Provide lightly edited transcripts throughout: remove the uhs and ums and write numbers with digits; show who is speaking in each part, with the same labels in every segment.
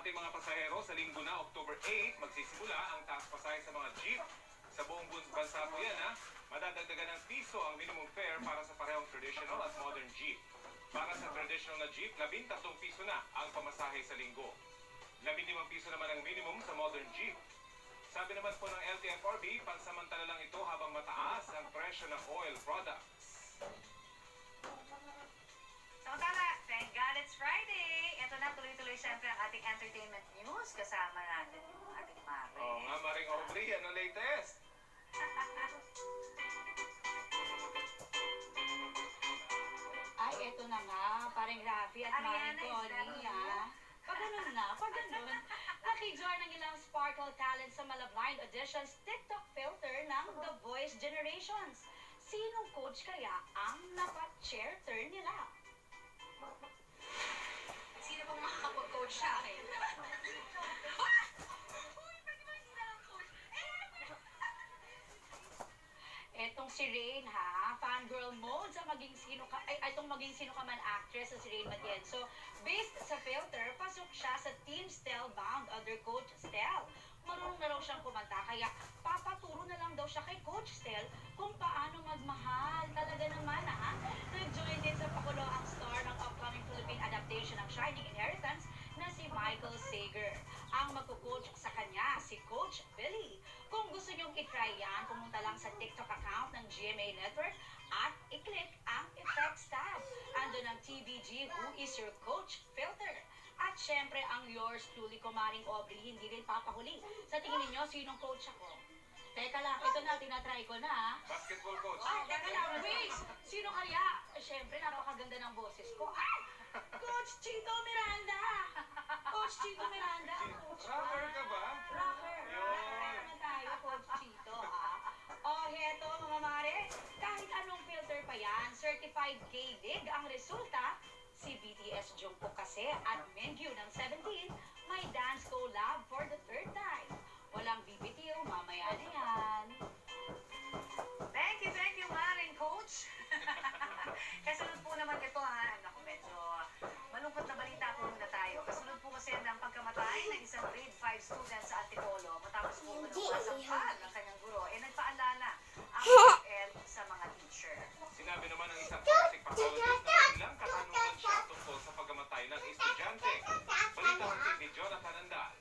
Speaker 1: ating mga pasahero, sa linggo na, October 8, magsisimula ang taas pasahe sa mga jeep. Sa buong bansa po yan, ha? Madadagdagan ng piso ang minimum fare para sa parehong traditional at modern jeep. Para sa traditional na jeep, 13 piso na ang pamasahe sa linggo. 15 piso naman ang minimum sa modern jeep. Sabi naman po ng LTFRB, pansamantala lang ito habang mataas ang presyo ng oil products.
Speaker 2: Samantala, thank God it's Friday. Ito na, tuloy-tuloy siyempre ang ating entertainment news. Kasama natin yung ating Mare.
Speaker 1: Oo nga, Maring Aubrey, ano latest?
Speaker 3: Ay, eto na nga, parang Rafi at Maring
Speaker 2: Ariana, is that
Speaker 3: Connie,
Speaker 2: you?
Speaker 3: ha? Pag ganun na, pag ganun. Nakijoin ng ilang Sparkle talent sa Malablind Auditions TikTok filter ng The Voice Generations. Sinong coach kaya ang napa-chair turn nila?
Speaker 2: Sino pong makakapag-coach sa akin?
Speaker 3: Etong si Rain, ha? Fangirl mode sa maging sino ka, itong maging sino ka man actress sa si Rain Matienzo. Based sa filter, pasok siya sa Team Stel bound under Coach Stel. Marunong na raw siyang kumanta, kaya papaturo na lang daw siya kay Coach Stel kung paano magmahal. Talaga naman, ha? Nag-join din sa pakulo ang star ng upcoming Philippine adaptation ng Shining Inheritance na si Michael Sager. Ang magko-coach sa kanya, si Coach Billy. Kung gusto nyong itry yan, pumunta lang sa TikTok account ng GMA Network at i-click ang Effects tab. Ando ng TVG Who is Your Coach filter. At syempre, ang yours truly, Kumaring Aubrey, hindi rin papahuli. Sa tingin ninyo, sinong coach ako? Teka lang, ito na, tinatry ko na, ha?
Speaker 1: Basketball coach.
Speaker 3: Ay, teka lang, wait! Sino kaya? Syempre, napakaganda ng boses ko. Ay! Coach Chito Miranda! Coach Chito Miranda! Coach
Speaker 1: Rapper ka ba?
Speaker 3: Rapper!
Speaker 1: Yun.
Speaker 3: Rapper naman tayo, Coach Chito, ha? O, heto, mga mare, kahit anong filter pa yan, certified K-Dig ang resulta. Si BTS Jungkook kasi at Mingyu ng 17 may dance collab for the third time. Walang BBTO, mamaya na yan.
Speaker 2: Thank you, Maring Coach. Kasunod po naman ito, ha? Naku, medyo malungkot na balita po muna tayo. Kasunod po kasi ng pagkamatay ng isang grade 5 student sa Antipolo matapos po ito ng masampal ng kanyang guro. Nagpaalala ang PhilHealth sa mga teacher.
Speaker 1: Sinabi naman ng isang forensic pathologist na ilang katanungan siya tungkol sa pagkamatay ng estudyante. Balita ng TV Jonathan Andal.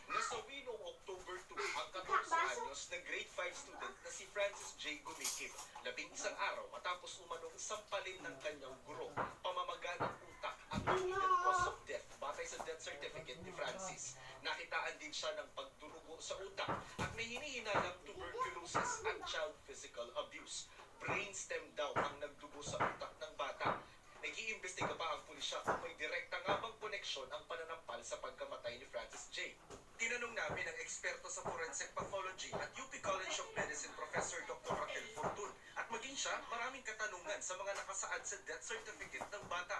Speaker 4: Nasawi noong October 2 ang 14 anyos na grade 5 student na si Francis J. Gumikip. 11 araw matapos umanong sampalin ng kanyang guro. Pamamaga ng utak ang immediate cause of death batay sa death certificate ni Francis. Nakitaan din siya ng pagdurugo sa utak at may hinihinalang tuberculosis at child physical abuse. Brainstem daw ang nagdugo sa utak ng bata. Nag-iimbestiga pa ang pulisya kung may direkta nga bang koneksyon ang pananampal sa pagkamatay ni Francis J. Tinanong namin ang eksperto sa forensic pathology at UP College of Medicine Professor Dr. Raquel Fortun at maging siya maraming katanungan sa mga nakasaad sa death certificate ng bata.